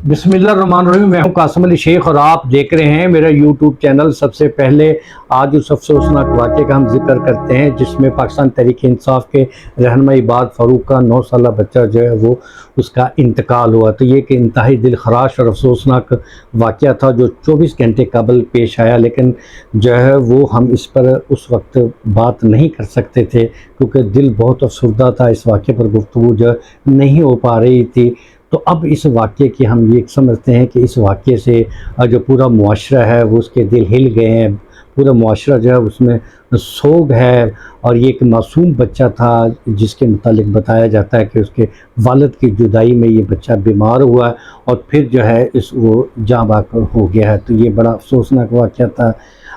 बिस्मिल्लाहिर्रहमानिर्रहीम। मैं हूं कासिम अली शेख और आप देख रहे हैं मेरा यूट्यूब चैनल। सबसे पहले आज उस अफसोसनाक वाक़े का हम जिक्र करते हैं जिसमें पाकिस्तान तहरीक इंसाफ के रहनुमा इबाद फ़ारूक का 9 साला बच्चा जो है वो उसका इंतकाल हुआ। तो ये एक इंतहाई दिल खराश और अफसोसनाक वाक़या था जो 24 घंटे कबल पेश आया, लेकिन जो है वो हम इस पर उस वक्त बात नहीं कर सकते थे क्योंकि दिल बहुत अफसरदा था। इस वाक़े पर गुफ्तगू जो नहीं हो पा रही थी। तो अब इस वाक़े की हम ये समझते हैं कि इस वाक़े से जो पूरा मुआशरा है वो उसके दिल हिल गए हैं। पूरा मुआशरा जो है उसमें सोग है। और ये एक मासूम बच्चा था जिसके मुतालिक बताया जाता है कि उसके वालिद की जुदाई में ये बच्चा बीमार हुआ है और फिर जो है वो जाँ बाक हो गया है। तो ये बड़ा अफसोसनाक वाक़या था।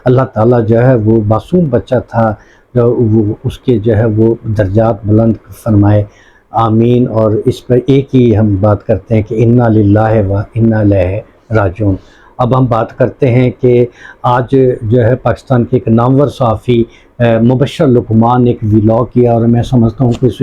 अल्लाह ताला जो है वो मासूम बच्चा था, जो वो उसके जो है वो दर्जात बुलंद फरमाए, आमीन। और इस पर एक ही हम बात करते हैं कि इन्ना लिल्लाहि व इन्ना इलैहि राजिऊन। अब हम बात करते हैं कि आज जो है पाकिस्तान के एक नामवर सहाफ़ी मुबश्शिर लुकमान ने एक व्लॉग किया और मैं समझता हूँ कि इस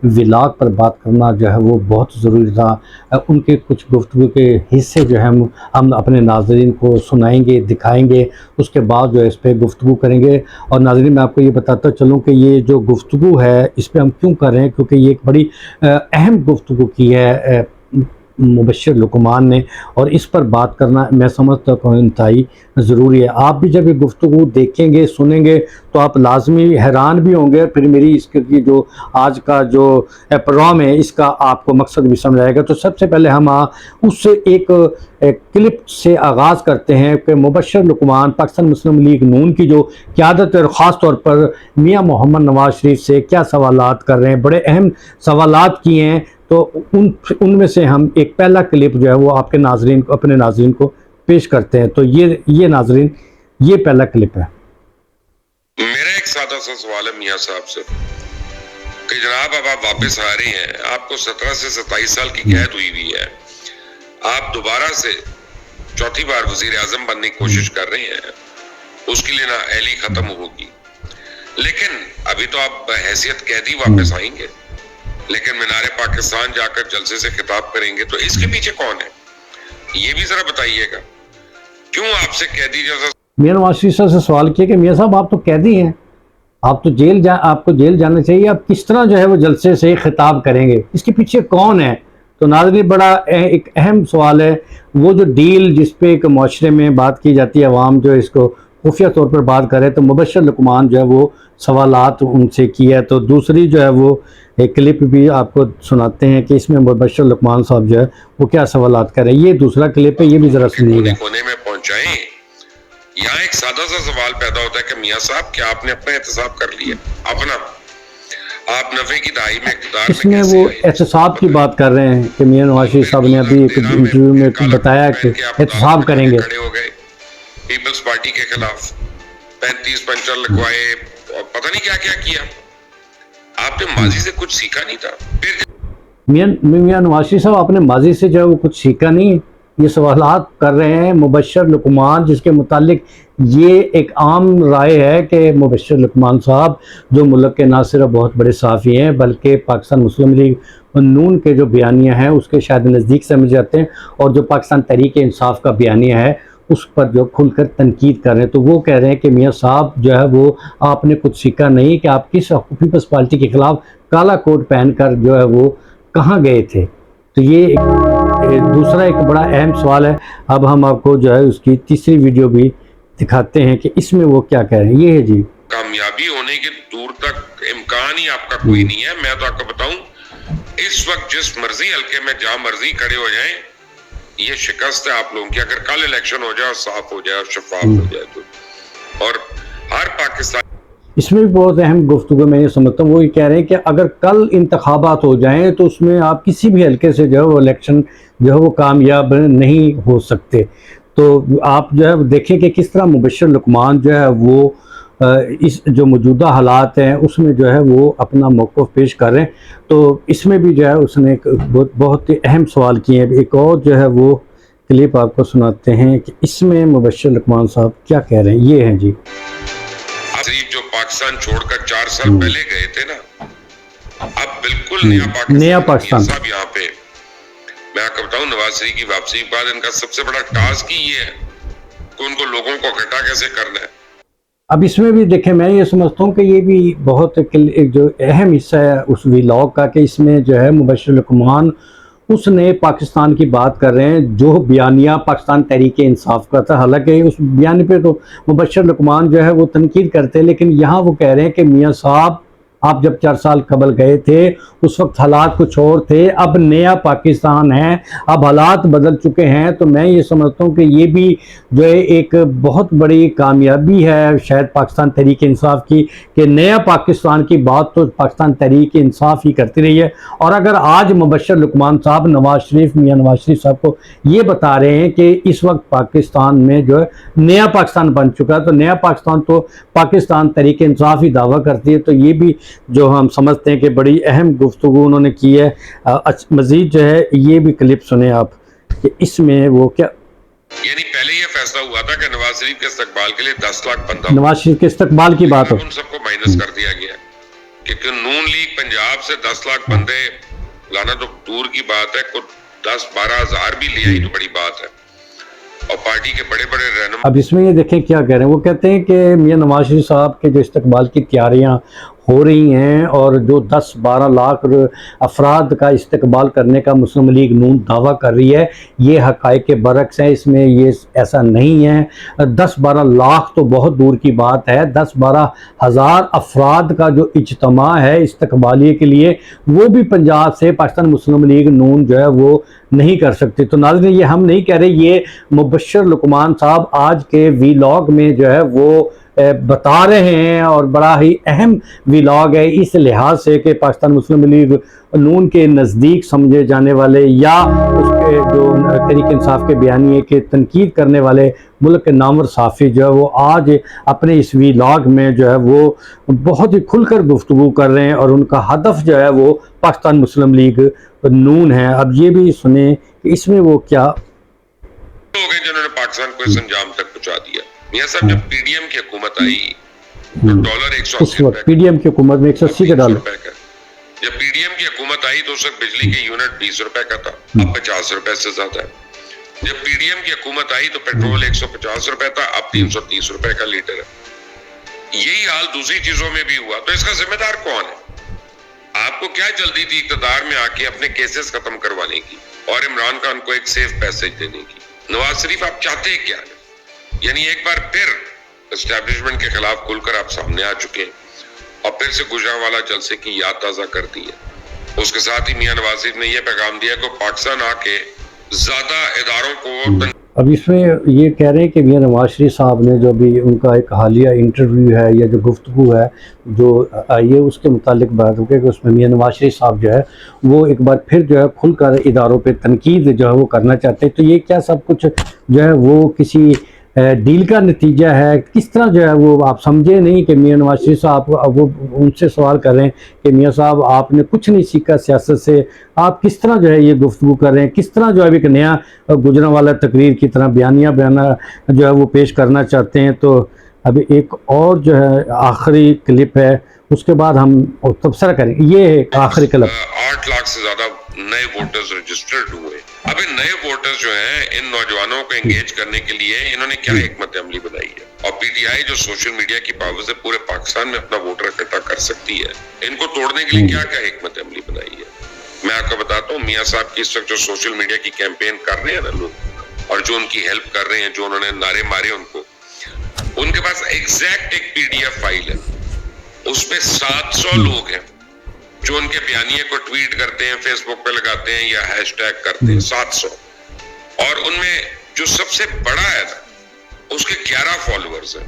व्लॉग पर बात करना जो है वो बहुत ज़रूरी था। उनके कुछ गुफ्तगू के हिस्से जो है हम अपने नाज़रीन को सुनाएंगे, दिखाएंगे, उसके बाद जो है इस पर गुफ्तगू करेंगे। और नाज़रीन मैं आपको ये बताता चलूँ कि ये जो गुफ्तगू है इस पर हम क्यों कर रहे हैं, क्योंकि ये एक बड़ी अहम गुफ्तगू की है मुबश्शिर लुकमान ने, और इस पर बात करना मैं समझता हूँ इंतहाई ज़रूरी है। आप भी जब ये गुफ्तगू देखेंगे, सुनेंगे तो आप लाजमी हैरान भी होंगे। फिर मेरी इसकी जो आज का जो प्रोग्राम है इसका आपको मकसद भी समझ आएगा। तो सबसे पहले हम उससे एक क्लिप से आगाज़ करते हैं कि मुबश्शिर लुकमान पाकिस्तान मुस्लिम लीग नून की जो क़यादत और ख़ास तौर पर मियाँ मोहम्मद नवाज़ शरीफ से क्या सवालात कर रहे हैं। बड़े अहम सवालात किए हैं। तो उनमें से हम एक पहला क्लिप जो है वो आपके नाजरीन को, अपने नाजरीन को पेश करते हैं। तो ये नाजरीन, ये पहला क्लिप है। मेरा एक सादा सा सवाल है मियाँ साहब से कि जनाब अब आप वापस आ रहे हैं, आपको 17 से 27 साल की कैद हुई हुई है, आप दोबारा से चौथी बार वजीर आजम बनने की कोशिश कर रहे हैं, उसके लिए ना अहली खत्म होगी, लेकिन अभी तो आप हैसियत कैदी वापस आएंगे, लेकिन मीनारे पाकिस्तान जाकर जलसे से खिताब करेंगे। तो इसके पीछे कौन है, ये भी जरा बताइएगा। क्यों आपसे कैदी जैसा मियां नवाज शरीफ से सवाल किया कि मियां साहब आप तो कैदी हैं, आप तो आपको जेल जाना चाहिए, आप किस तरह जो है वो जलसे से खिताब करेंगे, इसके पीछे कौन है। तो नाज़रीन बड़ा एक अहम सवाल है। वो जो डील जिस पे एक मुआशरे में बात की जाती है, अवाम जो इसको खुफिया तौर पर बात करे, तो मुबश्शिर लुकमान जो है वो सवालात उनसे किया। तो दूसरी जो है वो एक क्लिप भी आपको सुनाते हैं कि इसमें मुबश्शिर लुकमान साहब जो है वो क्या सवालात कर रहे हैं। ये दूसरा क्लिप है, ये भी ज़रा सुनिएगा। कोने में पहुंचाएं। यहाँ एक सादा सा सवाल पैदा होता है कि मियाँ साहब क्या आपने अपना एहतसाब कर लिया अपना, आप नफे की दहाई में इक़्तिदार इसमें वो एहतसाब की बात कर रहे हैं कि मियाँ नवाज शरीफ साहब ने अभी एक इंटरव्यू में बताया कि एहतसाब करेंगे। खड़े हो गए पीपल्स पार्टी के खिलाफ, 35 पंचर लगवाए और पता नहीं क्या क्या किया। आपने माजी से कुछ सीखा नहीं था। फिर मियाँ नवाज शरीफ साहब आपने माजी से जो है वो कुछ सीखा नहीं, ये सवालात कर रहे हैं मुबश्शिर लुकमान, जिसके मुतालिक ये एक आम राय है कि मुबश्शिर लुकमान साहब जो मुल्क के ना सिर्फ बहुत बड़े सहाफ़ी हैं बल्कि पाकिस्तान मुस्लिम लीग नून के जो बयानिया हैं उसके शायद नज़दीक समझ जाते हैं, और जो पाकिस्तान तहरीक इंसाफ का बयानिया है उस पर जो खुलकर तनकीद कर रहे हैं। तो वो कह रहे हैं कि मियाँ साहब जो है वो आपने कुछ सीखा नहीं कि आप किस पीपल्स पार्टी के ख़िलाफ़ काला कोट पहनकर जो है वो कहाँ गए थे। तो ये दूसरा एक बड़ा अहम सवाल है। अब हम आपको जो है उसकी तीसरी वीडियो भी दिखाते हैं कि इसमें वो क्या कह रहे हैं। ये है जी, कामयाबी होने के दूर तक इम्कान ही आपका कोई नहीं है। मैं तो आपको बताऊं, इस वक्त जिस मर्जी हल्के में जहां मर्जी खड़े हो जाएं, ये शिकस्त है आप लोगों की। अगर कल इलेक्शन हो जाए, साफ हो जाए और शफाफ हो जाए तो, और हर पाकिस्तान इसमें भी बहुत अहम गुफ्तगू मैं ये समझता हूँ। वो ये कह रहे हैं कि अगर कल इंतखाबात हो जाएं तो उसमें आप किसी भी हल्के से जो है वो इलेक्शन जो है वो कामयाब नहीं हो सकते। तो आप जो है देखें कि किस तरह मुबश्शिर लुकमान जो है वो इस जो मौजूदा हालात हैं उसमें जो है वो अपना मौक़िफ़ पेश कर रहे हैं। तो इसमें भी जो है उसने एक बहुत ही अहम सवाल किए हैं। एक और जो है वो क्लिप आपको सुनाते हैं कि इसमें मुबश्शिर लुकमान साहब क्या कह रहे हैं। ये हैं जी, जो पाकिस्तान छोड़कर 4 साल पहले गए थे ना, अब बिल्कुल नया पाकिस्तान साहब यहाँ पे मैं आपको बताऊं, नवाज शरीफ की वापसी के बाद इनका सबसे बड़ा टास्क ही ये है कि उनको लोगों को इकट्ठा कैसे करना है। अब इसमें भी देखें, मैं ये समझता हूँ कि ये भी बहुत एक जो अहम हिस्सा है उस व्लॉग का, कि इसमें जो है मुबश्शिर लुकमान उसने पाकिस्तान की बात कर रहे हैं जो बयानिया पाकिस्तान तहरीक इंसाफ का था। हालांकि उस बयान पे तो मुबश्शिर लुकमान जो है वो तनकीद करते हैं, लेकिन यहाँ वो कह रहे हैं कि मियाँ साहब आप जब 4 साल कबल गए थे उस वक्त हालात कुछ और थे, अब नया पाकिस्तान है, अब हालात बदल चुके हैं। तो मैं ये समझता हूँ कि ये भी जो है एक बहुत बड़ी कामयाबी है शायद पाकिस्तान तहरीक इंसाफ की, कि नया पाकिस्तान की बात तो पाकिस्तान तहरीक इंसाफ ही करती रही है। और अगर आज मुबश्शिर लुकमान साहब मियाँ नवाज शरीफ साहब को ये बता रहे हैं कि इस वक्त पाकिस्तान में जो है नया पाकिस्तान बन चुका है, तो नया पाकिस्तान तो पाकिस्तान तहरीक इंसाफ ही दावा करती है। तो ये भी जो हम समझते हैं कि बड़ी अहम गुफ्तगू उन्होंने की है। मजीद जो है ये भी क्लिप सुने आप कि इसमें वो क्या, यानी पहले ये फैसला हुआ था कि नवाज शरीफ के इस्तकबाल के लिए 10 लाख बंदा, नवाज शरीफ के इस्तकबाल की बात हो, उन सबको माइनस कर दिया गया क्योंकि नून लीग पंजाब से 10 लाख बंदे लाना तो दूर की बात है, को 10-12 हज़ार भी ले आई तो बड़ी बात है। और पार्टी के बड़े बड़े रहनुमा, अब इसमें ये देखें क्या कह रहे हैं, वो कहते हैं कि मियाँ नवाज शरीफ साहब के जो इस्तकबाल की तैयारियां हो रही हैं और जो 10-12 लाख अफराद का इस्तकबाल करने का मुस्लिम लीग नून दावा कर रही है, ये हक़ाइक़ के बरक्स हैं, इसमें ये ऐसा नहीं है। 10-12 लाख तो बहुत दूर की बात है, 10-12 हज़ार अफराद का जो इज्तिमा है इस्तकबालिये के लिए, वो भी पंजाब से पाकिस्तान मुस्लिम लीग नून जो है वो नहीं कर सकती। तो नाज़रीन, ये हम नहीं कह रहे, ये मुबश्शिर लुकमान साहब आज के व्लॉग में जो है वो बता रहे हैं, और बड़ा ही अहम व्लॉग है इस लिहाज से कि पाकिस्तान मुस्लिम लीग नून के नज़दीक समझे जाने वाले या उसके जो तहरीक इंसाफ के बयानिए के तनकीद करने वाले मुल्क के नामवर साफ़ी जो है वो आज अपने इस व्लॉग में जो है वो बहुत ही खुलकर गुफ्तगू कर रहे हैं, और उनका हदफ जो है वो पाकिस्तान मुस्लिम लीग नून है। अब ये भी सुने कि इसमें वो क्या लोग हैं जिन्होंने पाकिस्तान को इस अंजाम तक पहुंचा दिया। मियां साहब, जब पीडीएम की हुकूमत आई तो डॉलर 180 रुपए, पीडीएम की हुकूमत में 180 का डॉलर, जब पीडीएम की हुकूमत आई तो उस वक्त बिजली के यूनिट 20 रुपए का था, अब 50 रुपए से ज्यादा है। जब पीडीएम की हुकूमत आई तो पेट्रोल 150 रुपए था, अब 330 रुपए का लीटर है। यही हाल दूसरी चीजों में भी हुआ, तो इसका जिम्मेदार कौन है? आपको क्या जल्दी थी इक़्तिदार में आके अपने केसेस खत्म करवाने की और इमरान खान को एक सेफ पैसेज देने की? नवाज शरीफ, आप चाहते क्या है? यानी एक बार फिर एस्टैब्लिशमेंट के खिलाफ खुलकर आप सामने आ चुके हैं और फिर से गुजरांवाला जलसे की याद ताज़ा कर दी है। उसके साथ ही मियां नवाज शरीफ ने यह पैगाम दिया कि पाकिस्तान आके ज्यादा इदारों को, अब इसमें ये कह रहे हैं कि मियां नवाज शरीफ साहब ने जो भी उनका एक हालिया इंटरव्यू है या जो गुफ्तगू है जो आई है उसके मुतालिक बात हो कि उसमें मियां नवाज शरीफ साहब जो है वो एक बार फिर जो है खुलकर इदारों पे तनकीद जो है वो करना चाहते हैं। तो ये क्या सब कुछ जो है वो किसी डील का नतीजा है? किस तरह जो है वो आप समझे नहीं कि मियां नवाज शरीफ साहब वो उनसे सवाल कर रहे हैं कि मियां साहब आपने कुछ नहीं सीखा सियासत से, आप किस तरह जो है ये गुफ्तगू कर रहे हैं, किस तरह जो है एक नया गुजरांवाला तकरीर की तरह बयानिया जो है वो पेश करना चाहते हैं। तो अभी एक और जो है आखिरी क्लिप है, उसके बाद हम तबसरा करेंगे। ये है आखिरी क्लिप। 8 लाख से ज्यादा नए वोटर्स रजिस्टर्ड हुए। अब इन नए वोटर्स जो हैं, इन नौजवानों को एंगेज करने के लिए इन्होंने क्या हिकमत अमली बनाई है? और पीटीआई जो सोशल मीडिया की पावर से पूरे पाकिस्तान में अपना वोटर इकट्ठा कर सकती है, इनको तोड़ने के लिए क्या क्या हिकमत अमली बनाई है? मैं आपको बताता हूँ, मियां साहब की इस वक्त जो सोशल मीडिया की कैंपेन कर रहे हैं ना लोग, और जो उनकी हेल्प कर रहे हैं, जो उन्होंने नारे मारे उनके पास एग्जैक्ट एक पीडीएफ फाइल है, उसमें 700 लोग हैं जो उनके बयानिए को ट्वीट करते हैं, फेसबुक पे लगाते हैं या हैशटैग करते हैं, 700। और उनमें जो सबसे बड़ा है ना, उसके 11 फॉलोअर्स हैं।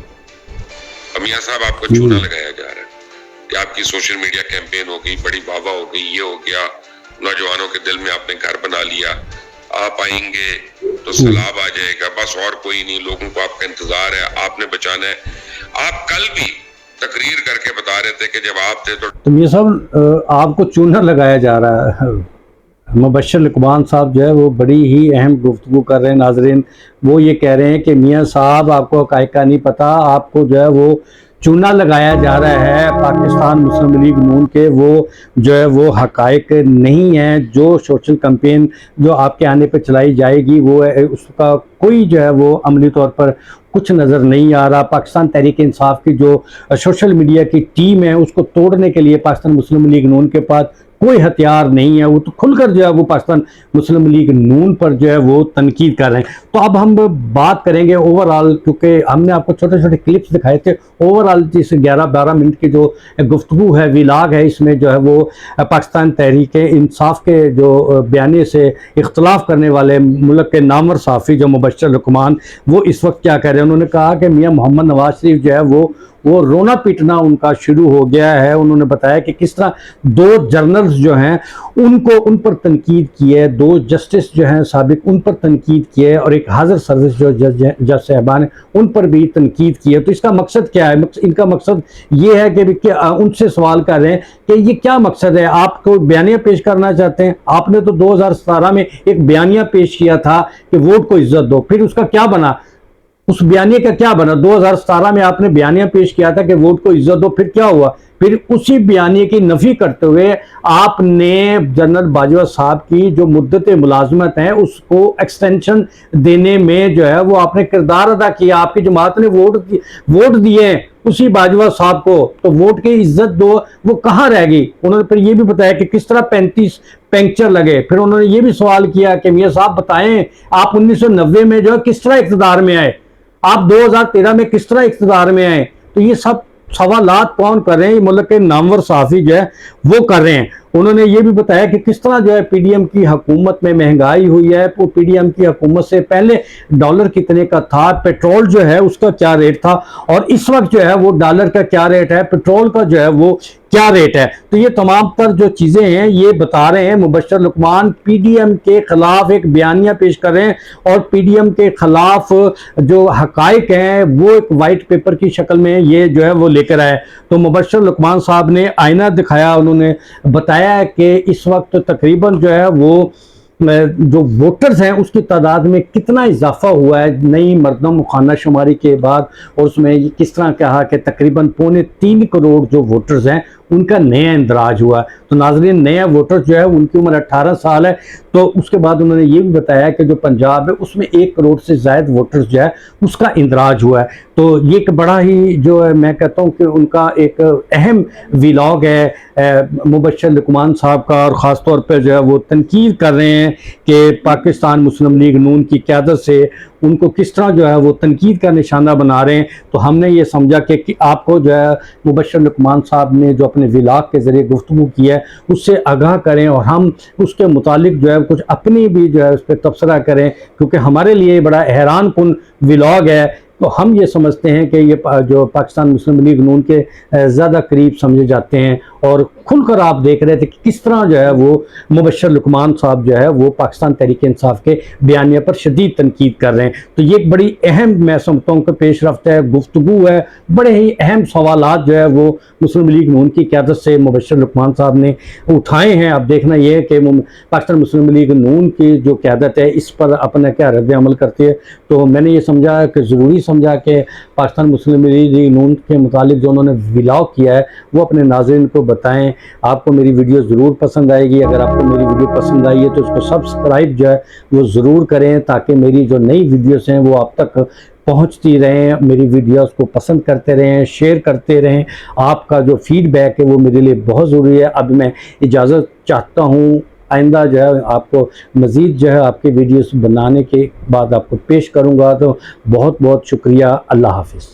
अब मियां साहब, आपको चूना लगाया जा रहा है कि आपकी सोशल मीडिया कैंपेन हो गई, बड़ी वाहवाह हो गई, ये हो गया, नौजवानों के दिल में आपने घर बना लिया, आप आएंगे तो सैलाब आ जाएगा, बस और कोई नहीं, लोगों को आपका इंतजार है, आपने बचाना है। आप कल भी तकरीर करके बता रहे थे कि जब आप थे तो ये सब आपको चूना लगाया जा रहा है। मुबश्शिर लुकमान साहब जो है वो बड़ी ही अहम गुफ्तगू कर रहे हैं। नाजरीन, वो ये कह रहे हैं कि मियां साहब आपको हक़ाइक़ का नहीं पता, आपको जो है वो चूना लगाया जा रहा है पाकिस्तान मुस्लिम लीग नून के, वो जो है वो हकायक नहीं है। जो सोशल कैंपेन जो आपके आने पे चलाई जाएगी वो उसका कोई जो है वो अमली तौर पर कुछ नज़र नहीं आ रहा। पाकिस्तान तहरीक इंसाफ की जो सोशल मीडिया की टीम है उसको तोड़ने के लिए पाकिस्तान मुस्लिम लीग नून के पास कोई हथियार नहीं है। वो तो खुलकर जो है वो पाकिस्तान मुस्लिम लीग नून पर जो है वो तनकीद कर रहे हैं। तो अब हम बात करेंगे ओवरऑल, क्योंकि हमने आपको छोटे छोटे क्लिप्स दिखाए थे। ओवरऑल जिस 11-12 मिनट की जो गुफ्तगू है, विलाग है, इसमें जो है वो पाकिस्तान तहरीक इंसाफ के जो बयाने से इख्तलाफ करने वाले मुल्क के नामवर सहाफ़ी जो मुबश्शिर लुकमान, वो इस वक्त क्या कह रहे हैं। उन्होंने कहा कि मियाँ मोहम्मद नवाज शरीफ जो है वो रोना पीटना उनका शुरू हो गया है। उन्होंने बताया कि किस तरह 2 जर्नल्स जो हैं उन पर तनकीद की है, 2 जस्टिस जो हैं साबिक उन पर तनकीद की है, और एक हाजिर सर्विस जो जज साहबान है उन पर भी तनकीद की है। तो इसका मकसद क्या है? इनका मकसद ये है कि उनसे सवाल कर रहे हैं कि ये क्या मकसद है, आप कोई बयानिया पेश करना चाहते हैं? आपने तो 2017 में एक बयानिया पेश किया था कि वोट को इज्जत दो, फिर उसका क्या बना? उस बयानिया का क्या बना? 2017 में आपने बयानिया पेश किया था कि वोट को इज्जत दो, फिर क्या हुआ? फिर उसी बयानिए की नफी करते हुए आपने जनरल बाजवा साहब की जो मुद्दत मुलाजमत है उसको एक्सटेंशन देने में जो है वो आपने किरदार अदा किया। आपकी जमात ने वोट दिए उसी बाजवा साहब को, तो वोट की इज्जत दो वो कहाँ रह गई? उन्होंने फिर ये भी बताया कि किस तरह 35 पंक्चर लगे। फिर उन्होंने ये भी सवाल किया कि मियाँ साहब बताएं, आप 1990 में जो है किस तरह इक़्तिदार में आए, आप 2013 में किस तरह इक़्तिदार में आए? तो ये सब सवालात कौन कर रहे हैं? मुल्क के नामवर सहाफ़ी जो है वो कर रहे हैं। उन्होंने ये भी बताया कि किस तरह जो है पीडीएम की हुकूमत में महंगाई हुई है। वो पीडीएम की हुकूमत से पहले डॉलर कितने का था, पेट्रोल जो है उसका क्या रेट था, और इस वक्त जो है वो डॉलर का क्या रेट है, पेट्रोल का जो है वो क्या रेट है। तो ये तमाम तर जो चीज़ें हैं ये बता रहे हैं। मुबश्शिर लुकमान पीडीएम के खिलाफ एक बयानिया पेश कर रहे हैं, और पीडीएम के खिलाफ जो हकाइक हैं वो एक वाइट पेपर की शक्ल में ये जो है वो लेकर आए। तो मुबश्शिर लुकमान साहब ने आईना दिखाया, उन्होंने बताया कि इस वक्त तकरीबन जो है वो जो वोटर्स हैं उसकी तादाद में कितना इजाफा हुआ है नई मरदम खाना शुमारी के बाद, और उसमें किस तरह कहा कि तकरीबन 3.25 करोड़ जो वोटर्स हैं उनका नया इंदराज हुआ। तो नाज़रीन, नया वोटर जो है उनकी उम्र 18 साल है। तो उसके बाद उन्होंने ये भी बताया कि जो पंजाब है उसमें 1 करोड़ से ज़ायद वोटर्स जो है उसका इंदराज हुआ है। तो ये एक बड़ा ही जो है मैं कहता हूँ कि उनका एक अहम व्लॉग है मुबश्शिर लुकमान साहब का, और ख़ास तौर पर जो है वो तनकीद कर रहे हैं कि पाकिस्तान मुस्लिम लीग नून की क़यादत से उनको किस तरह जो है वो तनकीद का निशाना बना रहे हैं। तो हमने ये समझा कि आपको जो है मुबश्शिर लुकमान साहब ने जो अपने व्लॉग के ज़रिए गुफ्तगू की है उससे आगाह करें, और हम उसके मुतालिक जो है कुछ अपनी भी जो है उस पर तबसरा करें, क्योंकि हमारे लिए बड़ा हैरान कुन व्लॉग है। तो हम ये समझते हैं कि ये जो पाकिस्तान मुस्लिम लीग नून के ज़्यादा करीब समझे जाते हैं, और खुलकर आप देख रहे थे कि किस तरह जो है वो मुबश्शिर लुकमान साहब जो है वो पाकिस्तान तहरीक इंसाफ के बयानिया पर शदीद तनकीद कर रहे हैं। तो ये एक बड़ी अहम मैं समझता हूँ कि पेश रफ्त है, गुफ्तगू है, बड़े ही अहम सवालात जो है वो मुस्लिम लीग नून की क़यादत से मुबश्शिर लुकमान साहब ने उठाए हैं। अब देखना ये है कि पाकिस्तान मुस्लिम लीग नून की जो क़यादत है इस पर अपना क्या रद्द अमल करती है। तो मैंने ये समझा कि ज़रूरी समझा कि पाकिस्तान मुस्लिम लीग नून के मुतालिक जो उन्होंने व्लॉग किया है वो अपने नाज़रीन को बताएं। आपको मेरी वीडियो ज़रूर पसंद आएगी। अगर आपको मेरी वीडियो पसंद आई है तो उसको सब्सक्राइब जो है वो ज़रूर करें, ताकि मेरी जो नई वीडियोस हैं वो आप तक पहुंचती रहें। मेरी वीडियोस को पसंद करते रहें, शेयर करते रहें। आपका जो फीडबैक है वो मेरे लिए बहुत ज़रूरी है। अब मैं इजाज़त चाहता हूँ, आइंदा जो है आपको मज़ीद जो है आपके वीडियोस बनाने के बाद आपको पेश करूँगा। तो बहुत बहुत शुक्रिया। अल्लाह हाफ़िज़।